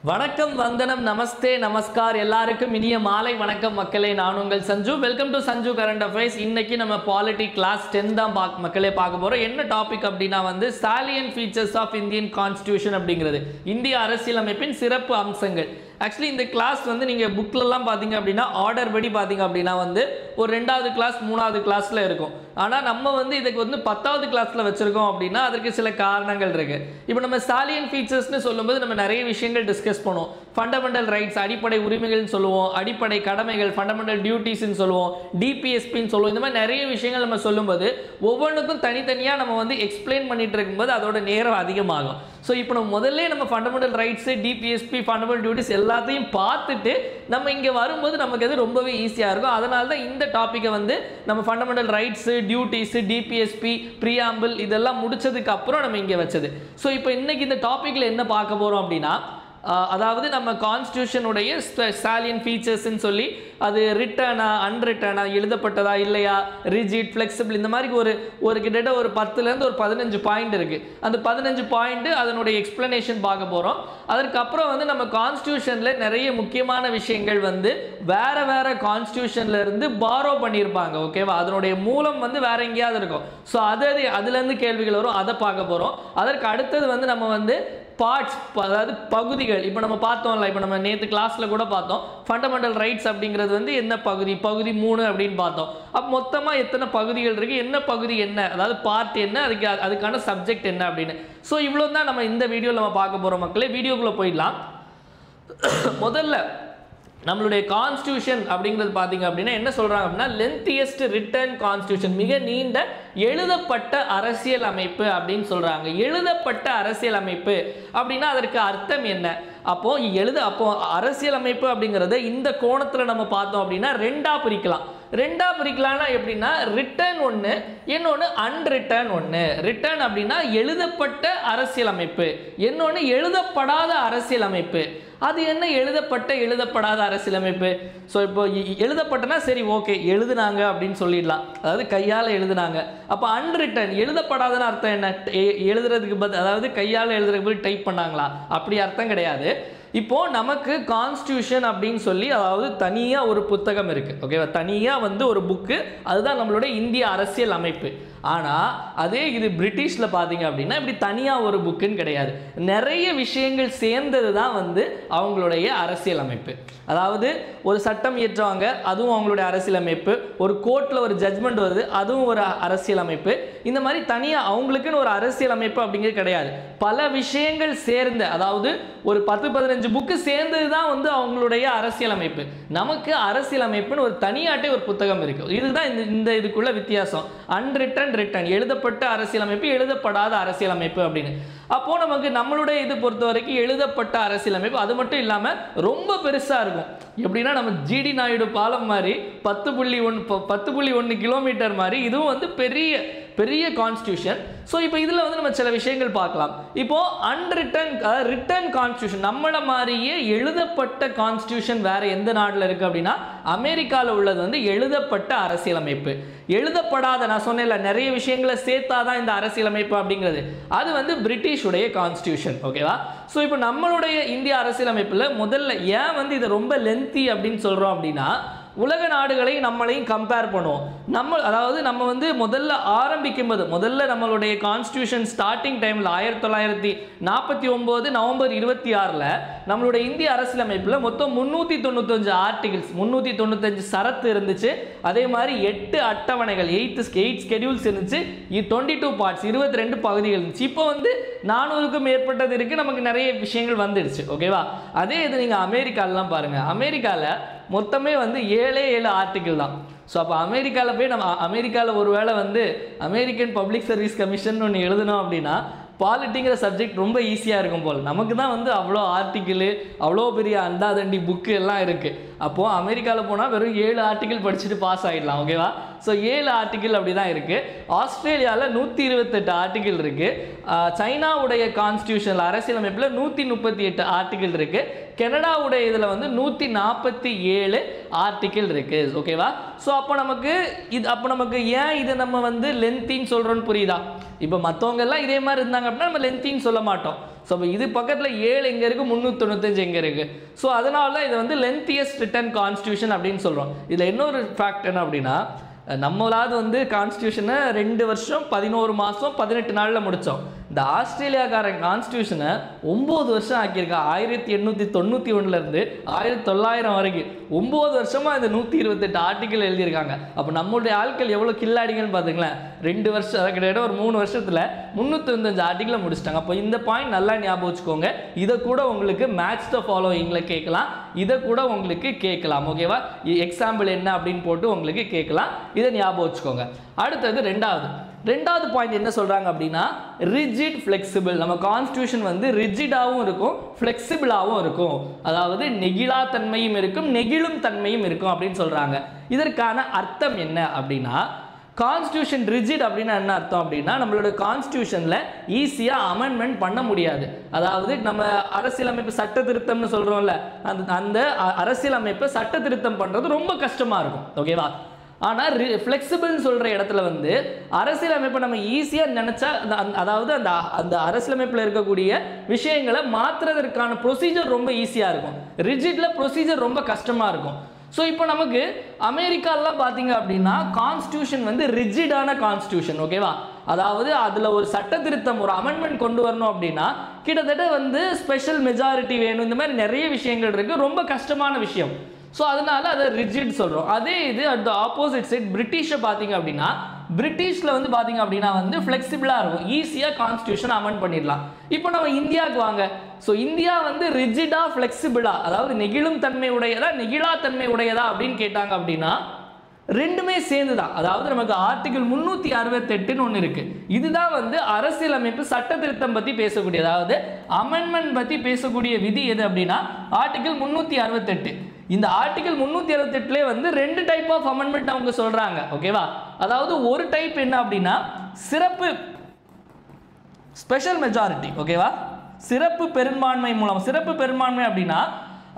வணக்கம் வந்தனம் நமஸ்தே நமஸ்கார் எல்லாருக்கும் இனிய மாலை வணக்கம் மக்களே. நான் உங்கள் Sanju. Welcome to Sanju current affairs. இன்னைக்கு நம்ம பாலிட்டி கிளாஸ் 10 தான் மக்களே பார்க்க போறோம். என்ன டாபிக் அப்படின்னா salient features of Indian constitution அப்படிங்கிறது இந்திய அரசியலமைப்பின் சிறப்பு அம்சங்கள். ஆக்சுவலி இந்த கிளாஸ் நீங்கள் புக்லலாம் பார்த்தீங்க அப்படின்னா ஆர்டர் படி பார்த்தீங்க அப்படின்னா ஒரு 2வது கிளாஸ் 3வது கிளாஸில் இருக்கும். ஆனால் நம்ம இதுக்கு 10வது கிளாஸில் வச்சுருக்கோம் அப்படின்னா அதற்கு சில காரணங்கள் இருக்குது. இப்போ நம்ம சாலியன்ட் ஃபீச்சர்ஸ்னு சொல்லும்போது நம்ம நிறைய விஷயங்கள் டிஸ்கஸ் பண்ணுவோம். ஃபண்டமெண்டல் ரைட்ஸ் அடிப்படை உரிமைகள்னு சொல்லுவோம், அடிப்படை கடமைகள் ஃபண்டமெண்டல் டியூட்டிஸ்ன்னு சொல்லுவோம், டிபிஎஸ்பின்னு சொல்லுவோம். இந்த மாதிரி நிறைய விஷயங்கள் நம்ம சொல்லும்போது ஒவ்வொன்றுக்கும் தனித்தனியாக நம்ம எக்ஸ்பிளைன் பண்ணிட்டு இருக்கும்போது அதோட நேரம் அதிகமாகும். ஸோ இப்போ நம்ம முதல்ல நம்ம fundamental rights DPSP fundamental duties எல்லாத்தையும் பார்த்துட்டு நம்ம இங்கே வரும்போது நமக்கு அது ரொம்பவே ஈஸியாக இருக்கும். அதனால தான் இந்த டாப்பிக்கை நம்ம fundamental rights duties DPSP preamble இதெல்லாம் முடிச்சதுக்கு அப்புறம் நம்ம இங்கே வச்சது. ஸோ இப்போ இன்னைக்கு இந்த டாப்பிக்கில் என்ன பார்க்க போகிறோம் அப்படின்னா அதாவது நம்ம கான்ஸ்டியூஷனுடைய சாலியன்ட் ஃபீச்சர்ஸ்ன்னு சொல்லி அது ரிட்டனா அன்ரிட்டனா எழுதப்பட்டதா இல்லையா ரிஜிட் ஃப்ளெக்சிபிள் இந்த மாதிரி ஒரு கிட்டத்தட்ட ஒரு 10லேருந்து ஒரு 15 பாயிண்ட் இருக்குது. அந்த 15 பாயிண்ட் அதனுடைய எக்ஸ்பிளனேஷன் பார்க்க போகிறோம். அதற்கப்புறம் நம்ம கான்ஸ்டியூஷனில் நிறைய முக்கியமான விஷயங்கள் வேற கான்ஸ்டியூஷன்ல இருந்து பாரோ பண்ணியிருப்பாங்க. ஓகேவா, அதனுடைய மூலம் வேற எங்கேயாவது இருக்கும். ஸோ அதுலேருந்து கேள்விகள் வரும், அதை பார்க்க போகிறோம். அதற்கு அடுத்தது நம்ம பார்ட்ஸ், அதாவது பகுதிகள். இப்போ நம்ம பார்த்தோம்ல, இப்போ நம்ம நேற்று கிளாஸில் கூட பார்த்தோம் ஃபண்டமெண்டல் ரைட்ஸ் அப்படிங்கிறது என்ன பகுதி 3 அப்படின்னு பார்த்தோம். அப்போ மொத்தமாக எத்தனை பகுதிகள் இருக்குது, என்ன பகுதி என்ன, அதாவது பார்ட் என்ன, அதுக்கான சப்ஜெக்ட் என்ன அப்படின்னு. ஸோ இவ்வளோ தான் நம்ம இந்த வீடியோவில் நம்ம பார்க்க போகிறோம் மக்களே. வீடியோக்குள்ளே போயிடலாம். முதல்ல நம்மளுடைய கான்ஸ்டியூஷன் அப்படிங்கிறது பார்த்தீங்க அப்படின்னா என்ன சொல்கிறாங்க அப்படின்னா லென்த்தியஸ்ட் ரிட்டன் கான்ஸ்டியூஷன், மிக நீண்ட எழுதப்பட்ட அரசியல் அமைப்பு அப்படின்னு சொல்கிறாங்க. எழுதப்பட்ட அரசியல் அமைப்பு அப்படின்னா அதற்கு அர்த்தம் என்ன? அப்போ அரசியல் அமைப்பு அப்படிங்கிறத இந்த கோணத்தில் நம்ம பார்த்தோம் அப்படின்னா ரெண்டா பிரிக்கலாம்னா எப்படின்னா ரிட்டன் ஒன்று, இன்னொன்று அன்ரிட்டன் ஒன்று. ரிட்டன் அப்படின்னா எழுதப்பட்ட அரசியல் அமைப்பு, இன்னொன்று எழுதப்படாத அரசியல் அமைப்பு. அது என்ன எழுதப்படாத அரசியலமைப்பு? ஸோ இப்போ எழுதப்பட்டனா சரி ஓகே எழுதுனாங்க அப்படின்னு சொல்லிடலாம், அதாவது கையால் எழுதுனாங்க. அப்போ அன்ரிட்டன் எழுதப்படாதன்னு அர்த்தம் என்ன? எழுதுறதுக்கு அதாவது கையால் எழுதுறதுக்கு டைப் பண்ணாங்களா, அப்படி அர்த்தம் கிடையாது. இப்போ நமக்கு கான்ஸ்டியூஷன் அப்படின்னு சொல்லி அதாவது தனியாக ஒரு புத்தகம் இருக்குது. ஓகேவா, தனியாக ஒரு புக்கு, அதுதான் நம்மளுடைய இந்திய அரசியல் அமைப்பு. ஆனால் அதே இது பிரிட்டிஷில் பார்த்தீங்க அப்படின்னா இப்படி தனியாக ஒரு புக்குன்னு கிடையாது. நிறைய விஷயங்கள் சேர்ந்தது தான் அவங்களுடைய அரசியல் அமைப்பு. அதாவது ஒரு சட்டம் இயற்றுவாங்க, அதுவும் அவங்களுடைய அரசியலமைப்பு. ஒரு கோர்ட்டில் ஒரு ஜட்ஜ்மெண்ட் வருது, அதுவும் ஒரு அரசியலமைப்பு. இந்த மாதிரி தனியாக அவங்களுக்குன்னு ஒரு அரசியலமைப்பு அப்படிங்கிறது கிடையாது. பல விஷயங்கள் சேர்ந்த, அதாவது ஒரு 10-15 புக்கு சேர்ந்தது தான் அவங்களுடைய அரசியலமைப்பு. நமக்கு அரசியலமைப்புன்னு ஒரு தனியாட்டே ஒரு புத்தகம் இருக்குது. இதுதான் இந்த இதுக்குள்ள வித்தியாசம். அன்ரிட்டன் ரிட்டன், எழுதப்பட்ட அரசியலமைப்பு, எழுதப்படாத அரசியலமைப்பு அப்படின்னு. அப்போ நமக்கு நம்மளுடைய இது பொறுத்த வரைக்கும் எழுதப்பட்ட அரசியலமைப்பு. அது மட்டும் இல்லாமல் ரொம்ப பெருசாக இருக்கும். எப்படின்னா நம்ம ஜிடி நாயுடு பாலம் மாதிரி 10.1 கிலோமீட்டர் மாதிரி இதுவும் பெரிய பெரிய கான்ஸ்டியூஷன். ஸோ இப்போ இதில் நம்ம சில விஷயங்கள் பார்க்கலாம். இப்போ ரிட்டன் கான்ஸ்டியூஷன், நம்மளை மாதிரியே எழுதப்பட்ட கான்ஸ்டியூஷன் வேற எந்த நாட்டில் இருக்குது அப்படின்னா அமெரிக்காவில் உள்ளது எழுதப்பட்ட அரசியலமைப்பு. எழுதப்படாத, நான் சொன்னேன்ல நிறைய விஷயங்களை சேர்த்தாதான் இந்த அரசியலமைப்பு அப்படிங்கிறது, அது பிரிட்டிஷுடைய கான்ஸ்டியூஷன். ஓகேவா. ஸோ இப்போ நம்மளுடைய இந்திய அரசியலமைப்பில் முதல்ல ஏன் இதை ரொம்ப லென்த்தி அப்படின்னு சொல்கிறோம் அப்படின்னா உலக நாடுகளை நம்மளையும் கம்பேர் பண்ணுவோம். அதாவது நம்ம முதல்ல ஆரம்பிக்கும் போது நம்மளுடைய கான்ஸ்டியூஷன் ஸ்டார்டிங் டைமில் 1949 நவம்பர் 26 நம்மளுடைய இந்திய அரசியலமைப்பில் மொத்தம் 395 ஆர்டிகிள்ஸ், 395 சரத்து இருந்துச்சு. அதே மாதிரி 8 அட்டவணைகள், 8 ஸ்கெடியூல்ஸ் இருந்துச்சு. 22 பார்ட்ஸ், 22 பகுதிகள் இருந்துச்சு. இப்போ 400க்கும் மேற்பட்டது இருக்குது. நமக்கு நிறைய விஷயங்கள் வந்துடுச்சு. ஓகேவா. அதே இது நீங்கள் அமெரிக்காலலாம் பாருங்கள். அமெரிக்காவில் மொத்தமே 7 ஆர்டிகிள் தான். ஸோ அப்போ அமெரிக்காவில் போய் நம்ம அமெரிக்காவில் ஒரு வேளை அமெரிக்கன் பப்ளிக் சர்வீஸ் கமிஷன் ஒன்று எழுதணும் அப்படின்னா பாலிட்டிங்கிற சப்ஜெக்ட் ரொம்ப ஈஸியாக இருக்கும் போல். நமக்கு தான் அவ்வளோ ஆர்டிக்கிள், அவ்வளோ பெரிய அண்டாதண்டி புக்கு எல்லாம் இருக்குது. அப்போது அமெரிக்காவில் போனால் வெறும் 7 ஆர்டிக்கிள் படிச்சுட்டு பாஸ் ஆகிடலாம். ஓகேவா. ஸோ 7 ஆர்டிக்கிள் அப்படி தான் இருக்குது. ஆஸ்திரேலியாவில் 128 ஆர்டிக்கிள் இருக்குது. சைனாவுடைய கான்ஸ்டியூஷனில் அரசியலமைப்பில் 138 ஆர்டிக்கிள் இருக்குது. கனடாவுடைய இதில் 147 ஆர்டிக்கிள் இருக்குது. ஓகேவா. ஸோ அப்போ நமக்கு ஏன் இதை நம்ம லென்த்தின்னு சொல்கிறோன்னு புரியுதா? இப்போ மற்றவங்க எல்லாம் இதே மாதிரி இருந்தாங்க அப்படின்னா நம்ம லென்த்தின்னு சொல்ல மாட்டோம். ஸோ இது பக்கத்தில் 7 எங்கே இருக்குது, 395 எங்கே இருக்குது. ஸோ அதனால தான் இதை வந்து லென்த்தியஸ்ட் ரிட்டன் கான்ஸ்டியூஷன் அப்படின்னு சொல்கிறோம். இதில் இன்னொரு ஃபேக்ட் என்ன அப்படின்னா, நம்மளாவது வந்து கான்ஸ்டியூஷனை 2 வருஷம் 11 மாதம் 18 நாளில் முடித்தோம். இந்த ஆஸ்திரேலியாக்காரன் கான்ஸ்டியூஷனை 9 வருஷம் ஆக்கியிருக்கா. 1891 1900 வரைக்கும் 9 வருஷமாக இந்த 128 ஆர்டிக்கல் எழுதியிருக்காங்க. அப்போ நம்மளுடைய ஆட்கள் எவ்வளோ கில்லாடிங்கன்னு பார்த்துங்களேன். 2 வருஷம் கிட்டத்தட்ட ஒரு 3 வருஷத்தில் 395 ஆர்டிக்கலை முடிச்சிட்டாங்க. அப்போ இந்த பாயிண்ட் நல்லா ஞாபகம் வச்சுக்கோங்க. இதை கூட உங்களுக்கு மேட்ச் த ஃபாலோயிங்கில் கேட்கலாம், இதை கூட உங்களுக்கு கேட்கலாம். ஓகேவா, எக்ஸாம்பிள் என்ன அப்படின்னு போட்டு உங்களுக்கு கேட்கலாம். இதை ஞாபகம் வச்சுக்கோங்க. அடுத்தது ரெண்டாவது பாயிண்ட் என்ன சொல்றாங்க அப்படின்னா, ரிஜிட் ஃப்ளெக்சிபிள். நம்ம கான்ஸ்டியூஷன் வந்து ரிஜிடாகவும் இருக்கும், ஃப்ளெக்சிபிளாகவும் இருக்கும். அதாவது நெகிழா தன்மையும் இருக்கும், நெகிழும் தன்மையும் இருக்கும் அப்படின்னு சொல்றாங்க. இதற்கான அர்த்தம் என்ன அப்படின்னா, கான்ஸ்டியூஷன் ரிஜிட் அப்படின்னா என்ன அர்த்தம் அப்படின்னா, நம்மளோட கான்ஸ்டியூஷன்ல ஈஸியா அமெண்ட்மெண்ட் பண்ண முடியாது. அதாவது நம்ம அரசியலமைப்பு சட்ட திருத்தம்னு சொல்றோம்ல, அந்த அரசியலமைப்பை சட்ட திருத்தம் பண்றது ரொம்ப கஷ்டமா இருக்கும். ஓகேவா, ஆனால் ஃப்ளெக்சிபிள்னு சொல்கிற இடத்துல வந்து அரசியலமைப்பை நம்ம ஈஸியாக நினச்சா, அதாவது அந்த அரசியலமைப்பில் இருக்கக்கூடிய விஷயங்களை மாற்றுறதற்கான ப்ரொசீஜர் ரொம்ப ஈஸியாக இருக்கும். ரிஜிட்டில் ப்ரொசீஜர் ரொம்ப கஷ்டமாக இருக்கும். ஸோ இப்போ நமக்கு அமெரிக்காலாம் பார்த்தீங்க அப்படின்னா கான்ஸ்டியூஷன் வந்து ரிஜிடான கான்ஸ்டியூஷன். ஓகேவா, அதாவது அதில் ஒரு சட்ட திருத்தம், ஒரு அமெண்ட்மெண்ட் கொண்டு வரணும் அப்படின்னா கிட்டத்தட்ட வந்து ஸ்பெஷல் மெஜாரிட்டி வேணும். இந்த மாதிரி நிறைய விஷயங்கள் இருக்குது, ரொம்ப கஷ்டமான விஷயம். ஸோ அதனால அதை ரிஜிட் சொல்கிறோம். அதே இது அட் த ஆப்போசிட் சைட் பிரிட்டிஷை பார்த்தீங்க அப்படின்னா, பிரிட்டிஷில் வந்து பார்த்தீங்க அப்படின்னா வந்து ஃப்ளெக்சிபிளாக இருக்கும், ஈஸியாக கான்ஸ்டியூஷன் அமெண்ட் பண்ணிடலாம். இப்போ நம்ம இந்தியாவுக்கு வாங்க. ஸோ இந்தியா வந்து ரிஜிடா ஃப்ளெக்சிபிளா, அதாவது நெகிழும் தன்மை உடையதா நெகிழா தன்மை உடையதா அப்படின்னு கேட்டாங்க அப்படின்னா ரெண்டுமே சேர்ந்து தான். அதாவது நமக்கு ஆர்டிகல் 368ன்னு ஒன்று இருக்கு. இதுதான் வந்து அரசியலமைப்பு சட்ட திருத்தம் பற்றி பேசக்கூடிய, அதாவது அமெண்ட்மெண்ட் பற்றி பேசக்கூடிய விதி எது அப்படின்னா ஆர்டிகல் 368. இந்த ஆர்டிகல் 368 வந்து 2 டைப் ஆஃப் அமெண்ட்மெண்ட் அவங்க சொல்றாங்க. ஓகேவா, அதாவது ஒரு டைப் என்ன அப்படின்னா சிறப்பு ஸ்பெஷல் மெஜாரிட்டி. ஓகேவா, சிறப்பு பெரும்பான்மை மூலம். சிறப்பு பெரும்பான்மை அப்படின்னா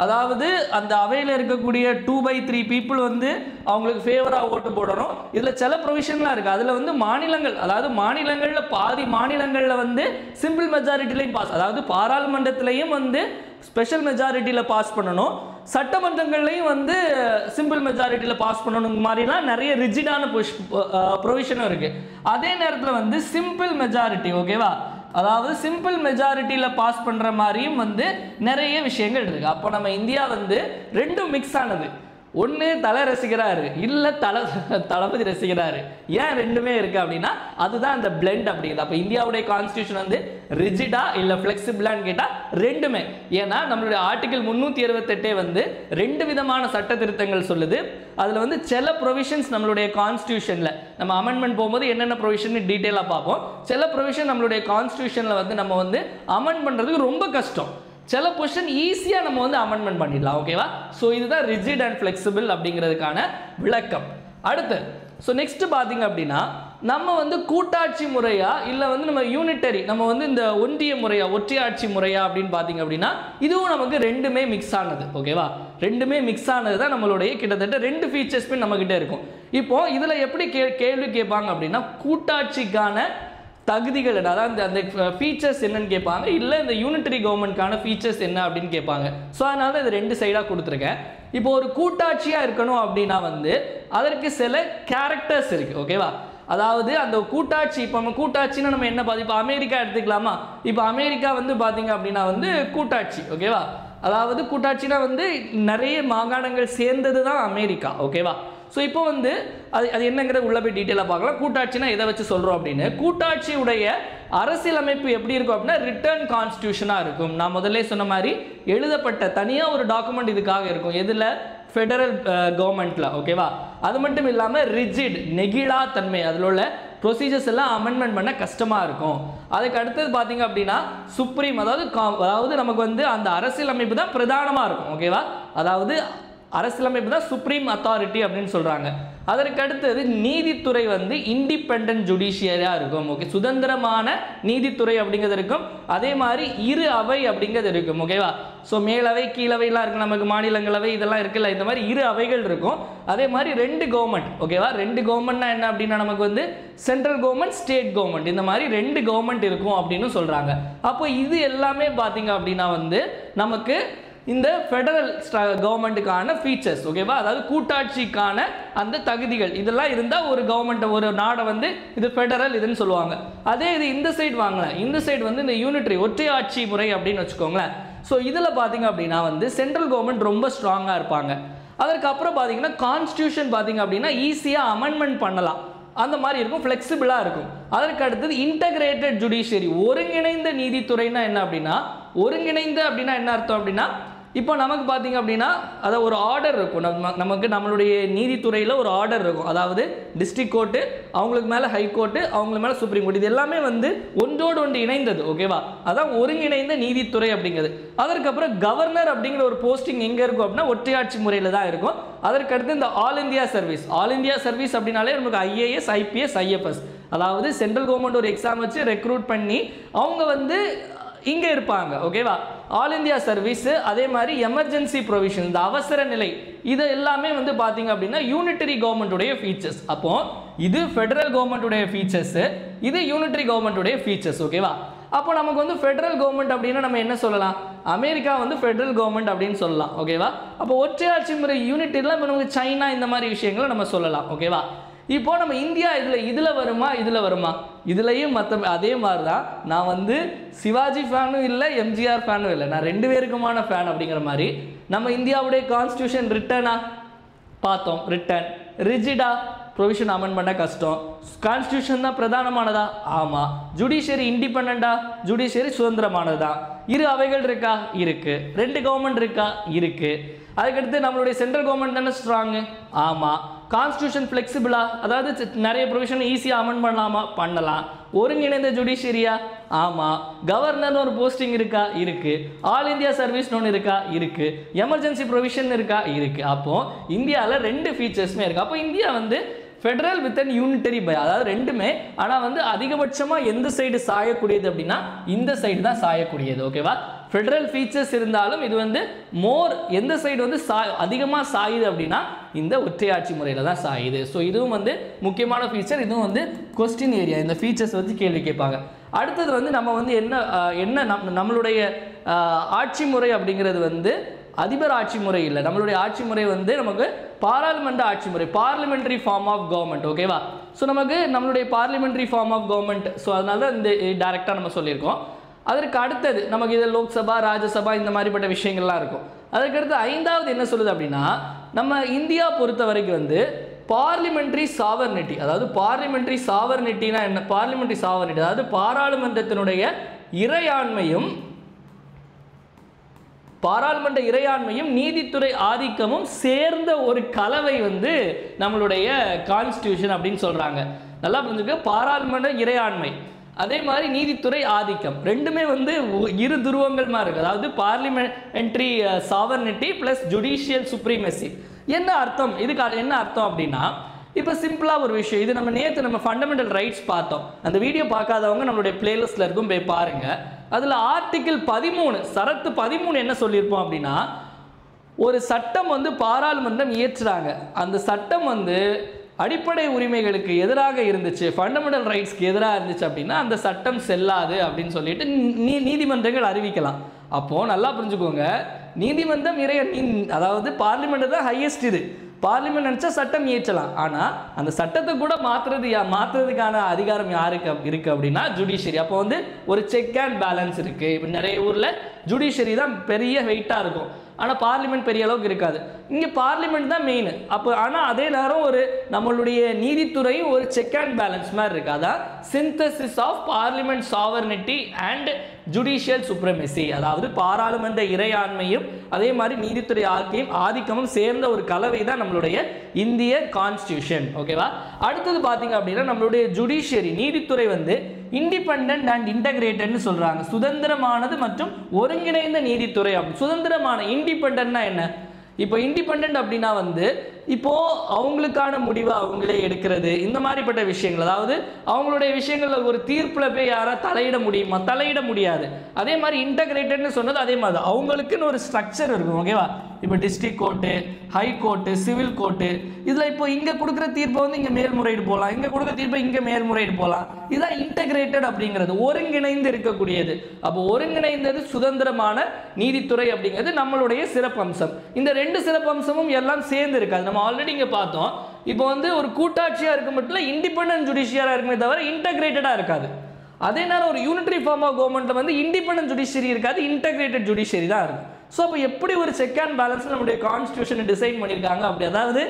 அதாவது அந்த அவையில் இருக்கக்கூடிய 2/3 பீப்புள் வந்து அவங்களுக்கு ஃபேவராக ஓட்டு போடணும். இதில் சில ப்ரொவிஷன்லாம் இருக்குது. அதில் வந்து மாநிலங்கள், அதாவது மாநிலங்களில் பாதி மாநிலங்களில் வந்து சிம்பிள் மெஜாரிட்டிலையும் பாஸ், அதாவது பாராளுமன்றத்திலையும் வந்து ஸ்பெஷல் மெஜாரிட்டியில் பாஸ் பண்ணணும், சட்டமன்றங்கள்லையும் வந்து சிம்பிள் மெஜாரிட்டியில் பாஸ் பண்ணணும். மாதிரிலாம் நிறைய ரிஜிடான ப்ரொவிஷனும் இருக்குது. அதே நேரத்தில் வந்து சிம்பிள் மெஜாரிட்டி, ஓகேவா, அதாவது சிம்பிள் மெஜாரிட்டியில் பாஸ் பண்ணுற மாதிரியும் வந்து நிறைய விஷயங்கள் இருக்குது. அப்போ நம்ம இந்தியா வந்து ரெண்டும் மிக்ஸ் ஆனது. ஒன்று தலை ரசிக்கிறாரு, இல்லை தளபதி ரசிக்கிறாரு. ஏன் ரெண்டுமே இருக்குது அப்படின்னா அதுதான் அந்த பிளெண்ட் அப்படிங்கிறது. அப்போ இந்தியாவுடைய கான்ஸ்டியூஷன் வந்து ரிஜிடா இல்லை ஃப்ளெக்சிபிளான்னு கேட்டால் ரெண்டுமே. ஏன்னா நம்மளுடைய ஆர்டிகல் 368 வந்து 2 விதமான சட்ட திருத்தங்கள் சொல்லுது. அதில் வந்து சில ப்ரொவிஷன்ஸ் நம்மளுடைய கான்ஸ்டியூஷனில் நம்ம அமெண்ட்மெண்ட் போகும்போது என்னென்ன ப்ரொவிஷன் டீட்டெயிலாக பார்ப்போம். சில ப்ரொவிஷன் நம்மளுடைய கான்ஸ்டியூஷனில் வந்து நம்ம வந்து அமெண்ட் பண்ணுறதுக்கு ரொம்ப கஷ்டம். சில பொசிஷன் ஈஸியாக நம்ம வந்து அமெண்ட்மெண்ட் பண்ணிடலாம். ஓகேவா, ஸோ இதுதான் ரிஜிட் அண்ட் ஃப்ளெக்சிபிள் அப்படிங்கிறதுக்கான விளக்கம். அடுத்து ஸோ நெக்ஸ்ட் பார்த்தீங்க அப்படின்னா நம்ம வந்து கூட்டாட்சி முறையா இல்லை வந்து நம்ம யூனிட்டரி, நம்ம வந்து இந்த ஒன்றிய முறையா ஒற்றையாட்சி முறையா அப்படின்னு பார்த்தீங்க அப்படின்னா இதுவும் நமக்கு ரெண்டுமே மிக்ஸ் ஆனது. ஓகேவா, ரெண்டுமே மிக்ஸ் ஆனது தான் நம்மளுடைய கிட்டத்தட்ட 2 ஃபீச்சர்ஸ்மே நம்மக்கிட்ட இருக்கும். இப்போ இதில் எப்படி கேள்வி கேட்பாங்க அப்படின்னா கூட்டாட்சிக்கான தகுதிகள் என்ன, அதாவது அந்த ஃபீச்சர்ஸ் என்னன்னு கேட்பாங்க, இல்லை இந்த யூனிட்டரி கவர்மெண்ட்கான ஃபீச்சர்ஸ் என்ன அப்படின்னு கேட்பாங்க. ஸோ அதனால தான் இது 2 சைடாக கொடுத்துருக்கேன். இப்போ ஒரு கூட்டாட்சியாக இருக்கணும் அப்படின்னா வந்து அதற்கு சில கேரக்டர்ஸ் இருக்குது. ஓகேவா, அதாவது அந்த கூட்டாட்சி, இப்போ நம்ம கூட்டாட்சின்னு நம்ம என்ன இப்போ அமெரிக்கா எடுத்துக்கலாமா? இப்போ அமெரிக்கா வந்து பார்த்தீங்க அப்படின்னா வந்து கூட்டாட்சி. ஓகேவா, அதாவது கூட்டாட்சினா வந்து நிறைய மாகாணங்கள் சேர்ந்தது தான் அமெரிக்கா. ஓகேவா, ஸோ இப்போ வந்து அது என்னங்கிறத உள்ள போய் டீட்டெயிலாக பார்க்கலாம். கூட்டாட்சினா எதை வச்சு சொல்கிறோம் அப்படின்னு, கூட்டாட்சியுடைய அரசியலமைப்பு எப்படி இருக்கும் அப்படின்னா ரிட்டர்ன் கான்ஸ்டியூஷனாக இருக்கும். நான் முதல்ல சொன்ன மாதிரி எழுதப்பட்ட தனியாக ஒரு டாக்குமெண்ட் இதுக்காக இருக்கும். எதில்? ஃபெடரல் கவர்மெண்ட்டில். ஓகேவா, அது மட்டும் இல்லாமல் ரிஜிட் நெகிழா தன்மை, அதில் உள்ள ப்ரொசீஜர்ஸ் எல்லாம் அமெண்ட்மெண்ட் பண்ண கஷ்டமாக இருக்கும். அதுக்கு அடுத்தது பார்த்தீங்க அப்படின்னா சுப்ரீம், அதாவது நமக்கு வந்து அந்த அரசியலமைப்பு தான் பிரதானமாக இருக்கும். ஓகேவா, அதாவது அரசியலமைப்பு தான் சுப்ரீம் அத்தாரிட்டி அப்படின்னு சொல்கிறாங்க. அதற்கு அடுத்தது நீதித்துறை வந்து இண்டிபெண்டன்ட் ஜுடிஷியரியாக இருக்கும். ஓகே, சுதந்திரமான நீதித்துறை அப்படிங்கிறது இருக்கும். அதே மாதிரி இரு அவை அப்படிங்கிறது இருக்கும். ஓகேவா? ஸோ மேலவை கீழவைலாம் இருக்குது, நமக்கு மாநிலங்களவை இதெல்லாம் இருக்குல்ல, இந்த மாதிரி இரு அவைகள் இருக்கும். அதே மாதிரி 2 கவர்மெண்ட். ஓகேவா? 2 கவர்மெண்ட்னா என்ன அப்படின்னா நமக்கு வந்து சென்ட்ரல் கவர்மெண்ட், ஸ்டேட் கவர்மெண்ட், இந்த மாதிரி 2 கவர்மெண்ட் இருக்கும் அப்படின்னு சொல்கிறாங்க. அப்போ இது எல்லாமே பார்த்தீங்க அப்படின்னா வந்து நமக்கு இந்த ஃபெடரல் கவர்மெண்ட்டுக்கான ஃபீச்சர்ஸ். ஓகேவா? அதாவது கூட்டாட்சிக்கான அந்த தகுதிகள் இதெல்லாம் இருந்தால் ஒரு கவர்மெண்ட், ஒரு நாடை வந்து இது ஃபெடரல் இதுன்னு சொல்லுவாங்க. அதே இது இந்த சைடு வாங்கலாம், இந்த சைடு வந்து இந்த யூனிட்ரி ஒற்றையாட்சி முறை அப்படின்னு வச்சுக்கோங்களேன். ஸோ இதில் பார்த்தீங்க அப்படின்னா வந்து சென்ட்ரல் கவர்மெண்ட் ரொம்ப ஸ்ட்ராங்காக இருப்பாங்க. அதற்கப்புறம் பார்த்தீங்கன்னா கான்ஸ்டியூஷன் பார்த்தீங்க அப்படின்னா ஈஸியாக அமெண்ட்மெண்ட் பண்ணலாம், அந்த மாதிரி இருக்கும், ஃப்ளெக்சிபிளாக இருக்கும். அதற்கு அடுத்தது இன்டகிரேட்டட் ஜுடிஷியரி, ஒருங்கிணைந்த நீதித்துறைனா என்ன அப்படின்னா, ஒருங்கிணைந்த அப்படின்னா என்ன அர்த்தம் அப்படின்னா, இப்போ நமக்கு பார்த்தீங்க அப்படின்னா அதாவது ஒரு ஆர்டர் இருக்கும், நமக்கு நம்மளுடைய நீதித்துறையில் ஒரு ஆர்டர் இருக்கும். அதாவது டிஸ்ட்ரிக்ட் கோர்ட்டு, அவங்களுக்கு மேலே ஹை கோர்ட்டு, அவங்களுக்கு மேலே சுப்ரீம் கோர்ட், இது எல்லாமே வந்து ஒன்றோடு ஒன்று இணைந்தது. ஓகேவா? அதான் ஒருங்கிணைந்த நீதித்துறை அப்படிங்கிறது. அதற்கப்புறம் கவர்னர் அப்படிங்கிற ஒரு போஸ்டிங் எங்கே இருக்கும் அப்படின்னா ஒற்றையாட்சி முறையில் தான் இருக்கும். அதற்கடுத்து இந்த all India service, all India service அப்படின்னாலே நமக்கு IAS, IPS, IFS, அதாவது சென்ட்ரல் கவர்மெண்ட் ஒரு எக்ஸாம் வச்சு ரெக்ரூட் பண்ணி அவங்க வந்து இங்கே இருப்பாங்க. ஓகேவா? ஆல் இந்தியா சர்வீஸ், அதே மாதிரி எமர்ஜென்சி ப்ரொவிஷன், இந்த அவசர நிலை, இது எல்லாமே வந்து பார்த்தீங்க அப்படின்னா யூனிட்டரி கவர்மெண்ட்டுடைய ஃபீச்சர்ஸ். அப்போ இது ஃபெடரல் கவர்மெண்ட்டுடைய ஃபீச்சர்ஸ், இது யூனிட்டரி கவர்மெண்ட்டுடைய ஃபீச்சர்ஸ். ஓகேவா? அப்போ நமக்கு வந்து ஃபெடரல் கவர்மெண்ட் அப்படின்னா நம்ம என்ன சொல்லலாம், அமெரிக்கா வந்து ஃபெடரல் கவர்மெண்ட் அப்படின்னு சொல்லலாம். ஓகேவா? அப்போ ஒற்றையாட்சி முறை யூனிட்லாம் இப்போ நமக்கு சைனா இந்த மாதிரி விஷயங்களை நம்ம சொல்லலாம். ஓகேவா? இப்போ நம்ம இந்தியா இதில் வருமா, இதில் வருமா, இதுலையும் மற்ற அதே மாதிரி தான். நான் வந்து சிவாஜி ஃபேனும் இல்லை, எம்ஜிஆர் ஃபேனும் இல்லை, நான் 2 பேருக்குமான ஃபேன் அப்படிங்கிற மாதிரி. நம்ம இந்தியாவுடைய கான்ஸ்டியூஷன் ரிட்டனா பார்த்தோம், ரிட்டன் ரிஜிடா, ப்ரொவிஷன் அமெண்ட் பண்ண கஷ்டம். கான்ஸ்டியூஷன் தான் பிரதானமானதா? ஆமாம். ஜுடிஷியரி இண்டிபெண்டா? ஜுடிஷியரி சுதந்திரமானதா? இரு அவைகள் இருக்கா? இருக்கு. 2 கவர்மெண்ட் இருக்கா? இருக்கு. அதுக்கடுத்து நம்மளுடைய சென்ட்ரல் கவர்மெண்ட் தானே ஸ்ட்ராங்கு? ஆமாம். கான்ஸ்டியூஷன் ஃப்ளெக்சிபிளா, அதாவது நிறைய ப்ரொவிஷன் ஈஸியாக அமெண்ட் பண்ணலாமா? பண்ணலாம். ஒருங்கிணைந்த ஜுடிஷியரியா? ஆமாம். கவர்னர்னு ஒரு போஸ்டிங் இருக்கா? இருக்கு. ஆல் இந்தியா சர்வீஸ்னு ஒன்று இருக்கா? இருக்கு. எமர்ஜென்சி ப்ரொவிஷன் இருக்கா? இருக்கு. அப்போது இந்தியாவில் 2 ஃபீச்சர்ஸுமே இருக்குது. அப்போ இந்தியா வந்து federal with and unitary bias, அதாவது 2மே. ஆனால் வந்து அதிகபட்சமாக எந்த சைடு சாயக்கூடியது அப்படின்னா இந்த சைடு தான் சாயக்கூடியது. ஓகேவா? ஃபெடரல் ஃபீச்சர்ஸ் இருந்தாலும் இது வந்து மோர் எந்த சைடு வந்து அதிகமாக சாயுது அப்படின்னா இந்த ஒற்றையாட்சி முறையில் தான் சாயுது. ஸோ இதுவும் வந்து முக்கியமான ஃபீச்சர், இதுவும் வந்து கொஸ்டின் ஏரியா, இந்த ஃபீச்சர்ஸ் வச்சு கேள்வி கேட்பாங்க. அடுத்தது வந்து நம்ம வந்து என்ன நம்மளுடைய ஆட்சி முறை அப்படிங்கிறது வந்து அதிபர் ஆட்சி முறை இல்லை, நம்மளுடைய ஆட்சி முறை வந்து நமக்கு பாராளுமன்ற ஆட்சி முறை, பார்லிமெண்ட்ரி ஃபார்ம் ஆஃப் கவர்மெண்ட். ஓகேவா? ஸோ நமக்கு நம்மளுடைய parliamentary form of government, so அதனால தான் இந்த டைரெக்டாக நம்ம சொல்லியிருக்கோம். அதற்கு அடுத்தது நமக்கு இதில் லோக்சபா, ராஜ்யசபா இந்த மாதிரிப்பட்ட விஷயங்கள்லாம் இருக்கும். அதற்கடுத்து 5வது என்ன சொல்லுது அப்படின்னா, நம்ம இந்தியா பொறுத்த வரைக்கும் வந்து பார்லிமெண்ட்ரி சாவர்னிட்டி, அதாவது பார்லிமெண்ட்ரி சாவர்னிட்டினா என்ன? பார்லிமெண்ட்ரி சாவர்னிட்டி அதாவது பாராளுமன்றத்தினுடைய இறையாண்மையும், பாராளுமன்ற இறையாண்மையும் நீதித்துறை ஆதிக்கமும் சேர்ந்த ஒரு கலவை வந்து நம்மளுடைய கான்ஸ்டியூஷன் அப்படின்னு சொல்கிறாங்க. நல்லா புரிஞ்சுக்க, பாராளுமன்ற இறையாண்மை அதே மாதிரி நீதித்துறை ஆதிக்கம் 2மே வந்து இரு துருவங்கள் மாதிரி இருக்குது. அதாவது parliamentary sovereignty plus judicial supremacy. என்ன அர்த்தம் இதுக்கு? என்ன அர்த்தம் அப்படின்னா, இப்போ சிம்பிளாக ஒரு விஷயம், இது நம்ம ஃபண்டமெண்டல் ரைட்ஸ் பார்த்தோம். அந்த வீடியோ பார்க்காதவங்க நம்மளுடைய பிளேலிஸ்ட்டில் இருக்கும், போய் பாருங்கள். அதில் ஆர்டிகிள் 13 சரத்து 13 என்ன சொல்லியிருப்போம் அப்படின்னா, ஒரு சட்டம் வந்து பாராளுமன்றம் இயற்றுறாங்க, அந்த சட்டம் வந்து அடிப்படை உரிமைகளுக்கு எதிராக இருந்துச்சு, ஃபண்டமெண்டல் ரைட்ஸ்க்கு எதிராக இருந்துச்சு அப்படின்னா அந்த சட்டம் செல்லாது அப்படின்னு சொல்லிட்டு நீதிமன்றங்கள் அறிவிக்கலாம். அப்போது நல்லா புரிஞ்சுக்கோங்க, நீதிமன்றம் அதாவது பார்லிமெண்ட் தான் ஹையஸ்ட். இது பார்லிமெண்ட் நினச்சா சட்டம் இயற்றலாம், ஆனால் அந்த சட்டத்தை கூட மாற்றுறதுக்கான அதிகாரம் யாருக்கு இருக்குது அப்படின்னா ஜுடிஷியரி. அப்போ வந்து ஒரு செக் அண்ட் பேலன்ஸ் இருக்குது. இப்போ நிறைய ஊரில் ஜுடிஷியரி தான் பெரிய வெயிட்டாக இருக்கும், ஆனால் பார்லிமெண்ட் பெரிய அளவுக்கு இருக்காது. இங்கே பார்லிமெண்ட் தான் மெயின். அப்போ ஆனால் அதே நேரம் ஒரு நம்மளுடைய நீதித்துறையும் ஒரு செக் அண்ட் பேலன்ஸ் மாதிரி இருக்குது. அதான் synthesis of parliament sovereignty and judicial supremacy, அதாவது பாராளுமன்ற இறையாண்மையும் அதே மாதிரி நீதித்துறை ஆதிக்கமும் சேர்ந்த ஒரு கலவை தான் நம்மளுடைய இந்திய கான்ஸ்டியூஷன். ஓகேவா? அடுத்தது பார்த்தீங்க அப்படின்னா நம்மளுடைய ஜுடிஷியரி நீதித்துறை வந்து இண்டிபெண்டன்ட் அண்ட் இன்டகிரேட்டட்னு சொல்கிறாங்க, சுதந்திரமானது மற்றும் ஒருங்கிணைந்த நீதித்துறை. அப்படி சுதந்திரமான இண்டிபெண்டன்ட்னா என்ன? இப்போ இண்டிபெண்டன்ட் அப்படின்னா வந்து இப்போ அவங்களுக்கான முடிவை அவங்களே எடுக்கிறது, இந்த மாதிரிப்பட்ட விஷயங்கள். அதாவது அவங்களுடைய விஷயங்களில் ஒரு தீர்ப்பில் போய் யாரா தலையிட முடியுமா? தலையிட முடியாது. அதே மாதிரி இன்டகிரேட்டட்னு சொன்னது அதே மாதிரி தான், அவங்களுக்குன்னு ஒரு ஸ்ட்ரக்சர் இருக்கும். ஓகேவா? இப்போ district court, high court, civil court, இதில் இப்போ இங்கே கொடுக்குற தீர்ப்பை வந்து இங்கே மேல்முறையீடு போகலாம், இங்கே கொடுக்குற தீர்ப்பை இங்கே மேல்முறையீடு போகலாம். இதுதான் இன்டகிரேட்டட் அப்படிங்கிறது, ஒருங்கிணைந்து இருக்கக்கூடியது. அப்போ ஒருங்கிணைந்தது சுதந்திரமான நீதித்துறை அப்படிங்கிறது நம்மளுடைய சிறப்பம்சம். இந்த ரெண்டு சிறப்பம்சமும் எல்லாம் சேர்ந்து இருக்காது. நம்ம ஆல்ரெடி இங்கே பார்த்தோம். இப்போ வந்து ஒரு கூட்டாட்சியாக இருக்க மட்டும் இண்டிபெண்டன்ட் ஜுடிஷியராக இருக்குமே தவிர இன்டகிரேட்டடாக இருக்காது. அதே நேரம் ஒரு யூனிட்டரி ஃபார்ம் ஆஃப் கவர்மெண்ட்டில் வந்து இண்டிபெண்டன்ட் ஜுடிஷியரி இருக்காது, இன்டகிரேட்டட் ஜுடிஷியரி தான் இருக்கும். ஸோ அப்போ எப்படி ஒரு செக் அண்ட் பேலன்ஸ் நம்முடைய கான்ஸ்டியூஷனை டிசைன் பண்ணியிருக்காங்க அப்படி, அதாவது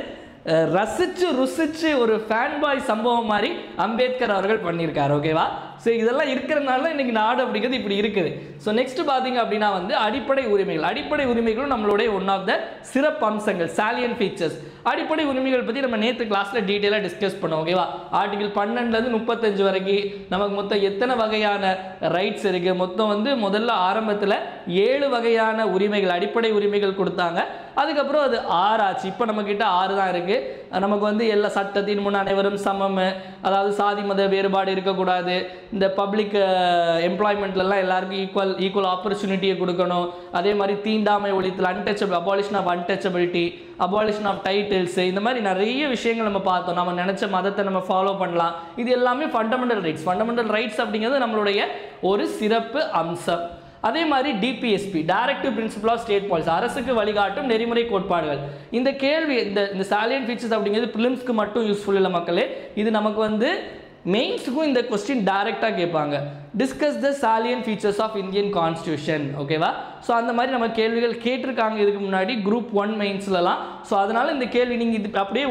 ரசிச்சு ருசிச்சு ஒரு ஃபேன் பாய் சம்பவம் மாதிரி அம்பேத்கர் அவர்கள் பண்ணியிருக்காரு. ஓகேவா? ஸோ இதெல்லாம் இருக்கிறதுனால இன்னைக்கு நாடு அப்படிங்கிறது இப்படி இருக்குது. ஸோ நெக்ஸ்ட் பார்த்தீங்க அப்படின்னா வந்து அடிப்படை உரிமைகள். அடிப்படை உரிமைகளும் நம்மளுடைய ஒன் ஆஃப் த சிறப்பு அம்சங்கள், சாலியன் ஃபீச்சர்ஸ். அடிப்படை உரிமைகள் பற்றி நம்ம நேற்று கிளாஸில் டீட்டெயிலாக டிஸ்கஸ் பண்ணோம். ஓகேவா? ஆர்டிகல் 12லேருந்து 35 வரைக்கும் நமக்கு மொத்தம் எத்தனை வகையான ரைட்ஸ் இருக்குது? மொத்தம் வந்து முதல்ல ஆரம்பத்தில் 7 வகையான உரிமைகள், அடிப்படை உரிமைகள் கொடுத்தாங்க. அதுக்கப்புறம் அது 6 ஆச்சு. இப்போ நம்மக்கிட்ட 6 தான் இருக்குது. நமக்கு வந்து எல்லா சட்டத்தின் முன் அனைவரும் சமம், அதாவது சாதி மத வேறுபாடு இருக்கக்கூடாது, இந்த பப்ளிக் எம்ப்ளாய்மெண்ட்லாம் எல்லாருக்கும் ஈக்குவல் ஆப்பர்ச்சுனிட்டியை கொடுக்கணும், அதே மாதிரி தீண்டாமை ஒழித்தல், untouchable, abolition of untouchability, abolition of titles, இந்த மாதிரி நிறைய விஷயங்கள் நம்ம பார்த்தோம். நம்ம நினச்ச மதத்தை நம்ம ஃபாலோ பண்ணலாம். இது எல்லாமே ஃபண்டமெண்டல் ரைட்ஸ். ஃபண்டமெண்டல் ரைட்ஸ் அப்படிங்கிறது நம்மளுடைய ஒரு சிறப்பு அம்சம். அதே மாதிரி DPSP, directive principle of state policy, அரசுக்கு வழிகாட்டும் நெறிமுறை கோட்பாடுகள். இந்த கேள்வி, இந்த சாலியன் ஃபீச்சர்ஸ் அப்படிங்கிறது பிலிம்ஸ்க்கு மட்டும் யூஸ்ஃபுல் இல்லை மக்களே, இது நமக்கு வந்து மெயின்ஸுக்கும் இந்த கொஸ்டின் டைரெக்டாக கேட்பாங்க. Discuss the salient features of Indian constitution. ஓகேவா? ஸோ அந்த மாதிரி நம்ம கேள்விகள் கேட்டிருக்காங்க இதுக்கு முன்னாடி குரூப் 1 மெயின்ஸ்லலாம். ஸோ அதனால் இந்த கேள்வி நீங்கள் இது அப்படியே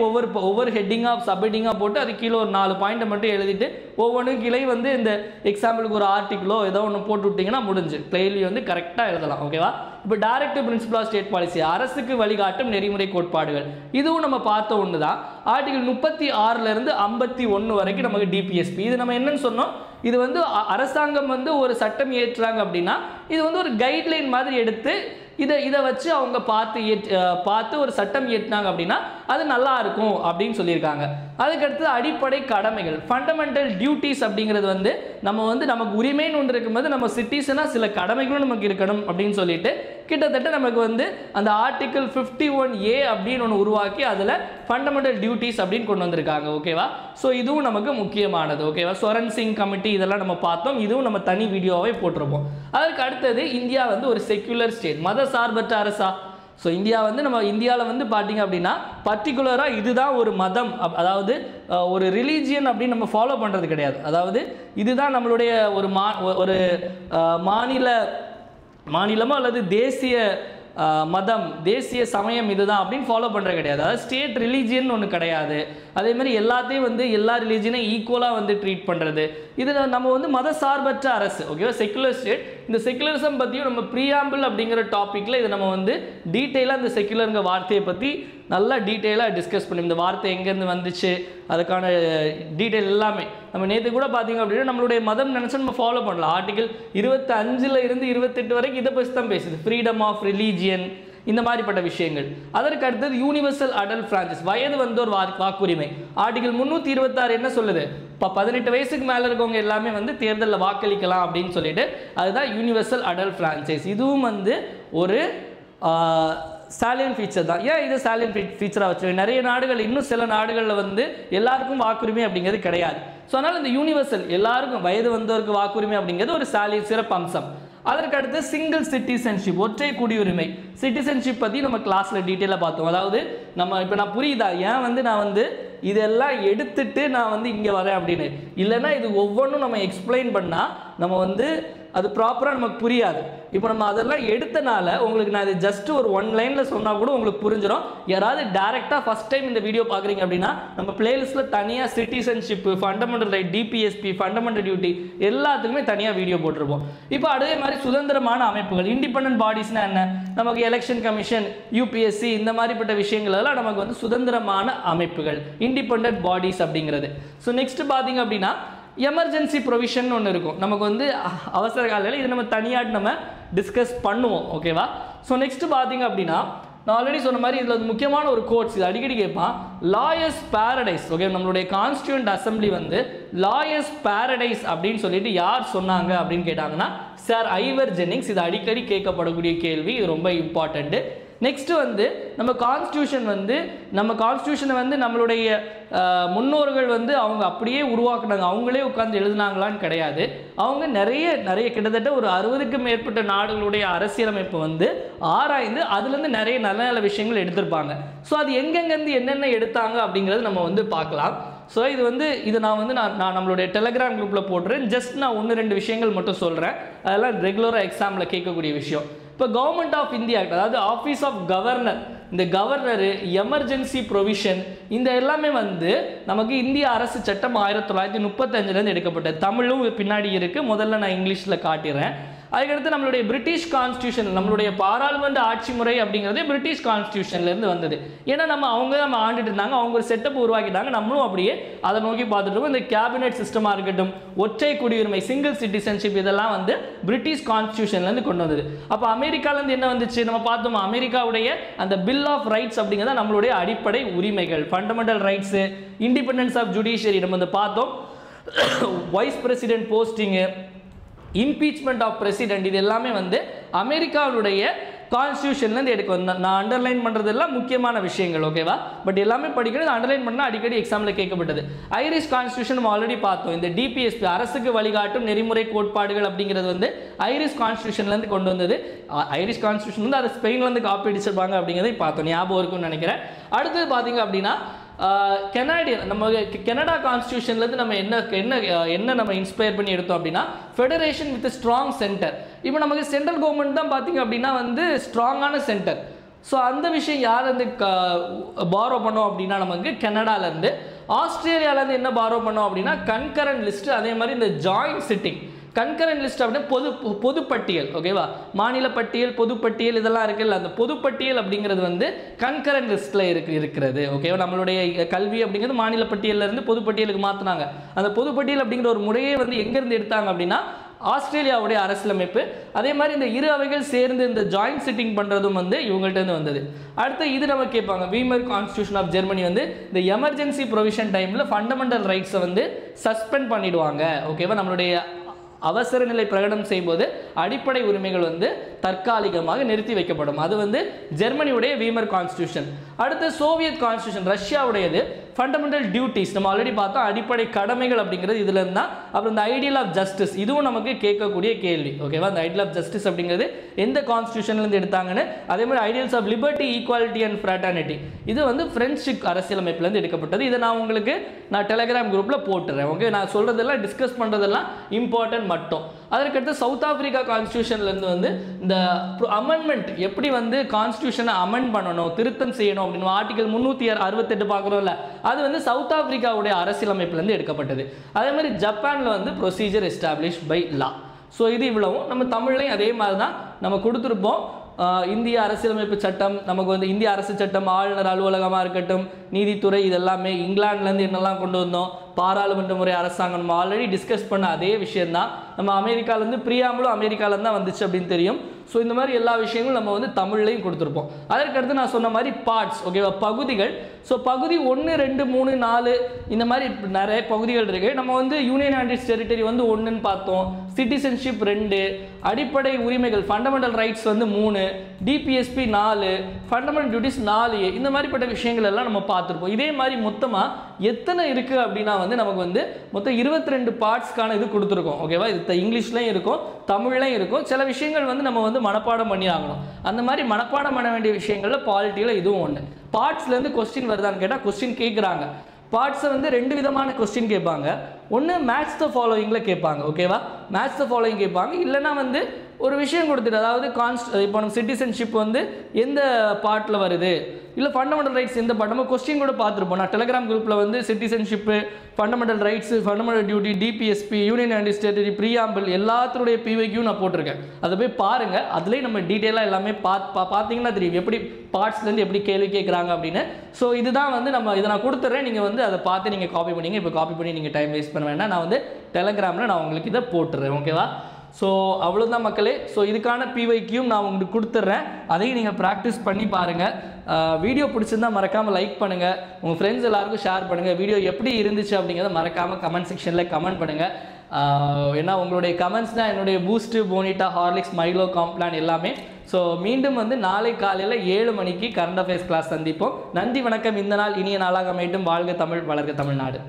ஒவ்வொரு ஹெட்டிங்காக சப் ஹெட்டிங்காக போட்டு அது கீழே ஒரு 4 பாயிண்ட்டை மட்டும் எழுதிட்டு ஒவ்வொன்றும் கீழே வந்து இந்த எக்ஸாம்பிளுக்கு ஒரு ஆர்டிக்கிளோ ஏதோ ஒன்று போட்டு விட்டிங்கன்னா முடிஞ்சு கேள்வி வந்து கரெக்டாக எழுதலாம். ஓகேவா? இப்போ directive principle of state policy, அரசுக்கு வழிகாட்டும் நெறிமுறை கோட்பாடுகள், இதுவும் நம்ம பார்த்த ஒன்று தான். ஆர்டிகல் 36லேருந்து 51 வரைக்கும் நமக்கு டிபிஎஸ்பி. இது நம்ம என்னன்னு சொன்னோம், இது வந்து அரசாங்கம் வந்து ஒரு சட்டம் ஏற்றுறாங்க அப்படின்னா இது வந்து ஒரு கைட்லைன் மாதிரி எடுத்து இதை வச்சு அவங்க பார்த்து ஒரு சட்டம் ஏற்றினாங்க அப்படின்னா அது நல்லா இருக்கும் அப்படின்னு சொல்லியிருக்காங்க. அதுக்கடுத்து அடிப்படை கடமைகள், ஃபண்டமெண்டல் டியூட்டிஸ் அப்படிங்கிறது வந்து நமக்கு உரிமைன்னு ஒன்று இருக்கும்போது நம்ம சிட்டிசனாக சில கடமைகளும் நமக்கு இருக்கணும் அப்படின்னு சொல்லிட்டு கிட்டத்தட்ட நமக்கு வந்து அந்த ஆர்டிகல் 51A அப்படின்னு ஒன்று உருவாக்கி அதில் ஃபண்டமெண்டல் டியூட்டிஸ் அப்படின்னு கொண்டு வந்திருக்காங்க. ஓகேவா? ஸோ இதுவும் நமக்கு முக்கியமானது. ஓகேவா? சொரன் சிங் கமிட்டி இதெல்லாம் நம்ம பார்த்தோம். இதுவும் நம்ம தனி வீடியோவை போட்டிருப்போம். அதற்கு அடுத்தது இந்தியா வந்து ஒரு செக்யுலர் ஸ்டேட், மத சார்பற்ற அரசா. ஸோ இந்தியா வந்து நம்ம இந்தியாவில் வந்து பார்த்தீங்க அப்படின்னா பர்டிகுலராக இதுதான் ஒரு மதம், அதாவது ஒரு ரிலீஜியன் அப்படின்னு நம்ம ஃபாலோ பண்ணுறது கிடையாது. அதாவது இதுதான் நம்மளுடைய ஒரு மாநிலமோ அல்லது தேசிய மதம், தேசிய சமயம் இதுதான் அப்படின்னு ஃபாலோ பண்ணுறது கிடையாது. அதாவது ஸ்டேட் ரிலீஜியன் ஒன்று கிடையாது. அதே மாதிரி எல்லாத்தையும் வந்து எல்லா ரிலீஜியனையும் ஈக்குவலாக வந்து ட்ரீட் பண்ணுறது. இதில் நம்ம வந்து மத சார்பற்ற அரசு. ஓகேவா? Secular state. இந்த செக்குலரிசம் பற்றியும் நம்ம ப்ரீஆம்பிள் அப்படிங்கிற டாப்பிக்கில் இதை நம்ம வந்து டீட்டெயிலாக இந்த செக்குலருங்கிற வார்த்தையை பற்றி நல்லா டீட்டெயிலாக டிஸ்கஸ் பண்ணி இந்த வார்த்தை எங்கேருந்து வந்துச்சு அதுக்கான டீட்டெயில் எல்லாமே நம்ம நேற்று கூட பார்த்தீங்க அப்படின்னா நம்மளுடைய மதம் நினச்சா நம்ம ஃபாலோ பண்ணலாம். ஆர்டிகல் 25லேருந்து 28 வரைக்கும் இதை பற்றி தான் பேசுது. ஃப்ரீடம் ஆஃப் ரிலீஜியன், இந்த மாதிரிப்பட்ட விஷயங்கள். அதற்கு அடுத்தது யூனிவர்சல் அடல்ட் பிரான்சைஸ், வயது வந்தோர் வாக்குரிமை. ஆர்டிகல் 326 என்ன சொல்லுது? இப்போ 18 வயசுக்கு மேலே இருக்கவங்க எல்லாமே வந்து தேர்தலில் வாக்களிக்கலாம் அப்படின்னு சொல்லிட்டு அதுதான் யூனிவர்சல் அடல்ட் பிரான்சைஸ். இதுவும் வந்து ஒரு சாலியன் ஃபீச்சர் தான். ஏன் இது சாலியன் ஃபீச்சராக வச்சு நிறைய நாடுகள், இன்னும் சில நாடுகளில் வந்து எல்லாருக்கும் வாக்குரிமை அப்படிங்கிறது கிடையாது. ஸோ அதனால் இந்த யூனிவர்சல் எல்லாருக்கும் வயது வந்தோருக்கு வாக்குரிமை அப்படிங்கிறது ஒரு சாலியன் சிறப்பு அம்சம். அதற்கு அடுத்து சிங்கிள் சிட்டிசன்ஷிப், ஒற்றை குடியுரிமை. சிட்டிசன்ஷிப் பற்றி நம்ம கிளாஸில் டீட்டெயிலாக பார்த்தோம். அதாவது இப்போ நான் புரியுதா ஏன் வந்து நான் வந்து இதெல்லாம் எடுத்துட்டு நான் வந்து இங்கே வரேன் அப்படின்னு, இல்லைன்னா இது ஒவ்வொன்றும் நம்ம எக்ஸ்பிளைன் பண்ணால் நம்ம வந்து அது ப்ராப்பராக நமக்கு புரியாது. இப்போ நம்ம அதெல்லாம் எடுத்தனால உங்களுக்கு நான் இது ஜஸ்ட் ஒரு 1 லைனில் சொன்னால் கூட உங்களுக்கு புரிஞ்சிடும். யாராவது டேரெக்டாக ஃபஸ்ட் டைம் இந்த வீடியோ பார்க்குறீங்க அப்படின்னா நம்ம பிளேலிஸ்ட்டில் தனியாக citizenship, fundamental right, DPSP, fundamental duty எல்லாத்துக்குமே தனியாக வீடியோ போட்டிருப்போம். இப்போ அதே மாதிரி சுதந்திரமான அமைப்புகள், இண்டிபெண்டன்ட் பாடிஸ்னால் என்ன? நமக்கு எலெக்ஷன் கமிஷன், யூபிஎஸ்சி, இந்த மாதிரிப்பட்ட விஷயங்கள் எல்லாம் நமக்கு வந்து சுதந்திரமான அமைப்புகள், இண்டிபெண்டன்ட் பாடிஸ் அப்படிங்கிறது. ஸோ நெக்ஸ்ட் பார்த்தீங்க அப்படின்னா எமர்ஜென்சி ப்ரொவிஷன் ஒன்று இருக்கும். நமக்கு வந்து அவசர காலையில் இது நம்ம தனியாக நம்ம டிஸ்கஸ் பண்ணுவோம். ஓகேவா? ஸோ நெக்ஸ்ட் பார்த்தீங்க அப்படின்னா நான் ஆல்ரெடி சொன்ன மாதிரி இதில் முக்கியமான ஒரு கோட்ஸ் இது அடிக்கடி கேட்பான். Lawyers paradise. ஓகே, நம்மளுடைய கான்ஸ்டியூண்ட் அசம்பிளி வந்து லாயர்ஸ் பேரடைஸ் அப்படின்னு சொல்லிட்டு யார் சொன்னாங்க அப்படின்னு கேட்டாங்கன்னா சார் ஐவர் ஜென்னிங்ஸ். இது அடிக்கடி கேட்கப்படக்கூடிய கேள்வி, இது ரொம்ப இம்பார்ட்டண்ட்டு. நெக்ஸ்ட்டு வந்து நம்ம கான்ஸ்டியூஷனை வந்து நம்மளுடைய முன்னோர்கள் வந்து அவங்க அப்படியே உருவாக்குனாங்க, அவங்களே உட்காந்து எழுதுனாங்களான்னு கிடையாது. அவங்க நிறைய கிட்டத்தட்ட ஒரு 60க்கும் மேற்பட்ட நாடுகளுடைய அரசியலமைப்பு வந்து ஆராய்ந்து அதுலேருந்து நிறைய நல்ல நல்ல விஷயங்கள் எடுத்திருப்பாங்க. ஸோ அது எங்கெங்கேருந்து என்னென்ன எடுத்தாங்க அப்படிங்கிறது நம்ம வந்து பார்க்கலாம். ஸோ இது நான் நம்மளுடைய டெலகிராம் குரூப்பில் போட்டுறேன். ஜஸ்ட் நான் 1-2 விஷயங்கள் மட்டும் சொல்கிறேன், அதெல்லாம் ரெகுலராக எக்ஸாமில் கேட்கக்கூடிய விஷயம். இப்போ கவர்மெண்ட் ஆஃப் இந்தியா ஆக்ட், அதாவது ஆஃபீஸ் ஆஃப் கவர்னர், இந்த கவர்னரு, எமர்ஜென்சி ப்ரொவிஷன், இந்த எல்லாமே வந்து நமக்கு இந்திய அரசு சட்டம் 1935 எடுக்கப்பட்டது. தமிழும் பின்னாடி இருக்குது, முதல்ல நான் இங்கிலீஷில் காட்டிடுறேன். அதுக்கடுத்து நம்மளுடைய பிரிட்டிஷ் கான்ஸ்டியூஷன், நம்மளுடைய பாராளுமன்ற ஆட்சி முறை அப்படிங்கிறது பிரிட்டிஷ் கான்ஸ்டியூஷன்லேருந்து வந்தது. ஏன்னா நம்ம ஆண்டுட்டு இருந்தாங்க, அவங்க ஒரு செட்டப் உருவாக்கிட்டாங்க, நம்மளும் அப்படியே அதை நோக்கி பார்த்துட்டு இருக்கோம். இந்த கேபினெட் சிஸ்டமாக இருக்கட்டும், ஒற்றை குடியுரிமை, சிங்கிள் சிட்டிசன்ஷிப், இதெல்லாம் வந்து பிரிட்டிஷ் கான்ஸ்டியூஷன்லேருந்து கொண்டு வந்தது. அப்போ அமெரிக்காலேருந்து என்ன வந்துச்சு நம்ம பார்த்தோம், அமெரிக்காவுடைய அந்த பில் ஆஃப் ரைட்ஸ் அப்படிங்கிறத நம்மளுடைய அடிப்படை உரிமைகள், fundamental rights, independence of judiciary நம்ம வந்து பார்த்தோம், vice president posting, impeachment of president, இது எல்லாமே வந்து அமெரிக்காவுடைய கான்ஸ்டியூஷன்லேருந்து எடுக்க வந்தேன். நான் அண்டர்லைன் பண்ணுறதெல்லாம் முக்கியமான விஷயங்கள், ஓகேவா? பட் எல்லாமே படிக்கிறது அண்டர்லைன் பண்ணால் அடிக்கடி எக்ஸாமில் கேட்கப்பட்டது. ஐரிஷ் கான்ஸ்டியூஷன் நம்ம ஆல்ரெடி பார்த்தோம். இந்த டிபிஎஸ்பி, அரசுக்கு வழிகாட்டும் நெறிமுறை கோட்பாடுகள் அப்படிங்கிறது வந்து ஐரிஷ் கான்ஸ்டியூஷன்லேருந்து கொண்டு வந்தது. ஐரிஷ் கான்ஸ்டியூஷன் வந்து அதை ஸ்பெயின்லேருந்து காப்பி அடிச்சிருப்பாங்க அப்படிங்கிறதை பார்த்தோம், ஞாபகம் இருக்கும்னு நினைக்கிறேன். அடுத்தது பார்த்தீங்க அப்படின்னா கெனடியன், நம்ம கெனடா கான்ஸ்டியூஷன்லேருந்து நம்ம என்ன நம்ம இன்ஸ்பயர் பண்ணி எடுத்தோம் அப்படின்னா ஃபெடரேஷன் வித் ஸ்ட்ராங் சென்டர். இப்போ நமக்கு சென்ட்ரல் கவர்மெண்ட் தான் பார்த்தீங்க அப்படின்னா வந்து ஸ்ட்ராங்கான சென்டர். ஸோ அந்த விஷயம் யார் வந்து பாரோ பண்ணோம் அப்படின்னா நமக்கு கனடாலேருந்து. ஆஸ்திரேலியாவிலேருந்து என்ன பாரோ பண்ணோம் அப்படின்னா கன்கரண்ட் லிஸ்ட்டு, அதே மாதிரி இந்த ஜாயிண்ட் சிட்டிங். கன்கரண்ட் லிஸ்ட் அப்படின்னா பொதுப்பட்டியல், ஓகேவா? மாநில பட்டியல், பொதுப்பட்டியல், இதெல்லாம் இருக்குல்ல, அந்த பொதுப்பட்டியல் அப்படிங்கிறது வந்து கன்கரண்ட் லிஸ்ட்டில் இருக்கிறது, ஓகேவா? நம்மளுடைய கல்வி அப்படிங்கிறது மாநில பட்டியலிருந்து பொதுப்பட்டியலுக்கு மாற்றினாங்க. அந்த பொதுப்பட்டியல் அப்படிங்கிற ஒரு முறையே வந்து எங்கேருந்து எடுத்தாங்க அப்படின்னா ஆஸ்திரேலியாவுடைய அரசியலமைப்பு. அதே மாதிரி இந்த இரு அவைகள் சேர்ந்து இந்த ஜாயிண்ட் சிட்டிங் பண்ணுறதும் வந்து இவங்கள்ட்ட வந்தது. அடுத்து இது நம்ம கேட்பாங்க, வீமர் கான்ஸ்டியூஷன் ஆஃப் ஜெர்மனி வந்து இந்த எமர்ஜென்சி ப்ரொவிஷன் டைமில் ஃபண்டமெண்டல் ரைட்ஸை வந்து சஸ்பெண்ட் பண்ணிடுவாங்க, ஓகேவா? நம்மளுடைய அவசர நிலை பிரகடனம் செய்யும்போது அடிப்படை உரிமைகள் வந்து தற்காலிகமாக நிறுத்தி வைக்கப்படும். அது வந்து ஜெர்மனியுடைய வீமர் கான்ஸ்டியூஷன். அடுத்து சோவியத் கான்ஸ்டியூஷன், ரஷ்யாவுடையது. ஃபண்டமெண்டல் டியூட்டிஸ் நம்ம ஆல்ரெடி பார்த்தோம், அடிப்படை கடமைகள் அப்படிங்கிறது இதுல இருந்தா. அப்புறம் இந்த ஐடியல் ஆஃப் ஜஸ்டிஸ், இதுவும் நமக்கு கேட்கக்கூடிய கேள்வி, ஓகேவா? இந்த ஐடியல் ஆஃப் ஜஸ்டிஸ் அப்படிங்கிறது எந்த கான்ஸ்டியூஷன்லேருந்து எடுத்தாங்கன்னு. அதே மாதிரி ideals of liberty, equality and fraternity, இது வந்து பிரெஞ்சு அரசியலமைப்புலேருந்து எடுக்கப்பட்டது. இதை நான் டெலிகிராம் குரூப்பில் போட்டுறேன், ஓகே? நான் சொல்றதெல்லாம் டிஸ்கஸ் பண்ணுறதெல்லாம் இம்பார்ட்டன்ட் மட்டும். அதற்கடுத்து சவுத் ஆப்பிரிக்கா கான்ஸ்டியூஷன்லேருந்து வந்து இந்த அமெண்ட்மெண்ட், எப்படி வந்து கான்ஸ்டியூஷனை அமெண்ட் பண்ணணும், திருத்தம் செய்யணும் அப்படின்னு ஆர்டிகல் 368 பார்க்குறோம்ல, அது வந்து சவுத் ஆப்பிரிக்காவுடைய அரசியலமைப்புலேருந்து எடுக்கப்பட்டது. அதே மாதிரி ஜப்பானில் வந்து procedure established by law. So இது இவ்வளவும் நம்ம தமிழ்லையும் அதே மாதிரி தான் நம்ம கொடுத்துருப்போம். இந்திய அரசியலமைப்பு சட்டம், நமக்கு வந்து இந்திய அரசு சட்டம், ஆளுநர் அலுவலகமாக இருக்கட்டும், நீதித்துறை, இதெல்லாமே இங்கிலாந்துலேருந்து என்னெல்லாம் கொண்டு வந்தோம், பாராளுமன்ற முறை அரசாங்கம், நம்ம ஆல்ரெடி டிஸ்கஸ் பண்ண அதே விஷயந்தான். நம்ம அமெரிக்காலேருந்து பிரியாமலும் அமெரிக்காலேருந்து தான் வந்துச்சு அப்படின்னு தெரியும். ஸோ இந்த மாதிரி எல்லா விஷயங்களும் நம்ம வந்து தமிழ்லையும் கொடுத்துருப்போம். அதற்கடுத்து நான் சொன்ன மாதிரி பார்ட்ஸ், ஓகேவா? பகுதிகள். ஸோ பகுதி 1, 2, 3, 4 இந்த மாதிரி நிறைய பகுதிகள் இருக்குது. நம்ம வந்து யூனியன் அண்ட் டெரிட்டரி வந்து 1ன்னு பார்த்தோம், சிட்டிசன்ஷிப் 2, அடிப்படை உரிமைகள் ஃபண்டமெண்டல் ரைட்ஸ் வந்து 3, டிபிஎஸ்பி 4, ஃபண்டமெண்டல் டியூட்டிஸ் 4A, இந்த மாதிரிப்பட்ட விஷயங்கள் எல்லாம் நம்ம பார்த்துருப்போம். இதே மாதிரி மொத்தமாக எத்தனை இருக்குது அப்படின்னா வந்து நமக்கு வந்து மொத்தம் 22 பார்ட்ஸ்க்கான இது கொடுத்துருக்கோம், ஓகேவா? இது இங்கிலீஷ்லையும் இருக்கும், தமிழ்லையும் இருக்கும். சில விஷயங்கள் வந்து நம்ம வந்து மனப்பாடம் பண்ணி ஆகணும். அந்த மாதிரி மனப்பாடம் பண்ண வேண்டிய விஷயங்களில் பாலிட்டியில் இதுவும் ஒன்று. பார்ட்ஸ்லேருந்து கொஸ்டின் வருதான்னு கேட்டால் கொஸ்டின் கேட்குறாங்க. பார்ட்ஸை வந்து 2 விதமான கொஸ்டின் கேட்பாங்க. ஒன்று மேட்ச் த ஃபாலோயிங்கில் கேட்பாங்க, ஓகேவா? மேட்ச் த ஃபாலோயிங் கேட்பாங்க. இல்லைனா வந்து ஒரு விஷயம் கொடுத்துட்டு, அதாவது இப்போ நம்ம சிட்டிசன்ஷிப் வந்து எந்த பார்ட்டில் வருது, இல்லை ஃபண்டமெண்டல் ரைட்ஸ் எந்த பார்ட், நம்ம கொஸ்டின் கூட பார்த்துருப்போம். நான் டெலிகிராம் குரூப்பில் வந்து citizenship, fundamental rights, fundamental duty, DPSP, union and territory, preamble, எல்லாத்துடைய பிவைக்யூ நான் போட்டிருக்கேன். அதை போய் பாருங்கள். அதுலேயும் நம்ம டீட்டெயிலாக எல்லாமே பார்த்தீங்கன்னா தெரியும் எப்படி பார்ட்ஸ்லேருந்து எப்படி கேள்வி கேட்குறாங்க அப்படின்னு. ஸோ இதுதான் வந்து நம்ம இதை நான் கொடுத்துட்றேன், நீங்கள் வந்து அதை பார்த்து நீங்கள் காப்பி பண்ணிங்க. இப்போ காப்பி பண்ணி நீங்கள் டைம் வேஸ்ட் பண்ண வேண்டாம், நான் வந்து டெலிகிராமில் நான் உங்களுக்கு இதை போட்டுறேன், ஓகேவா? ஸோ அவ்வளோதான் மக்களே. ஸோ இதுக்கான பிவைக்யூம் நான் உங்களுக்கு கொடுத்துட்றேன், அதையும் நீங்கள் ப்ராக்டிஸ் பண்ணி பாருங்கள். வீடியோ பிடிச்சிருந்தால் மறக்காமல் லைக் பண்ணுங்கள், உங்கள் ஃப்ரெண்ட்ஸ் எல்லாருக்கும் ஷேர் பண்ணுங்கள். வீடியோ எப்படி இருந்துச்சு அப்படிங்கிறத மறக்காமல் கமெண்ட் செக்ஷனில் கமெண்ட் பண்ணுங்கள். ஏன்னா உங்களுடைய கமெண்ட்ஸ் தான் என்னுடைய பூஸ்ட்டு, போனிட்டா, ஹார்லிக்ஸ், மைலோ, காம்ப்ளான் எல்லாமே. ஸோ மீண்டும் வந்து நாளை காலையில் 7 மணிக்கு கரண்ட் அஃபேர்ஸ் கிளாஸ் சந்திப்போம். நன்றி, வணக்கம். இந்த நாள் இனிய நாளாக அமையட்டும். வாழ்க தமிழ், வளர்க தமிழ்நாடு.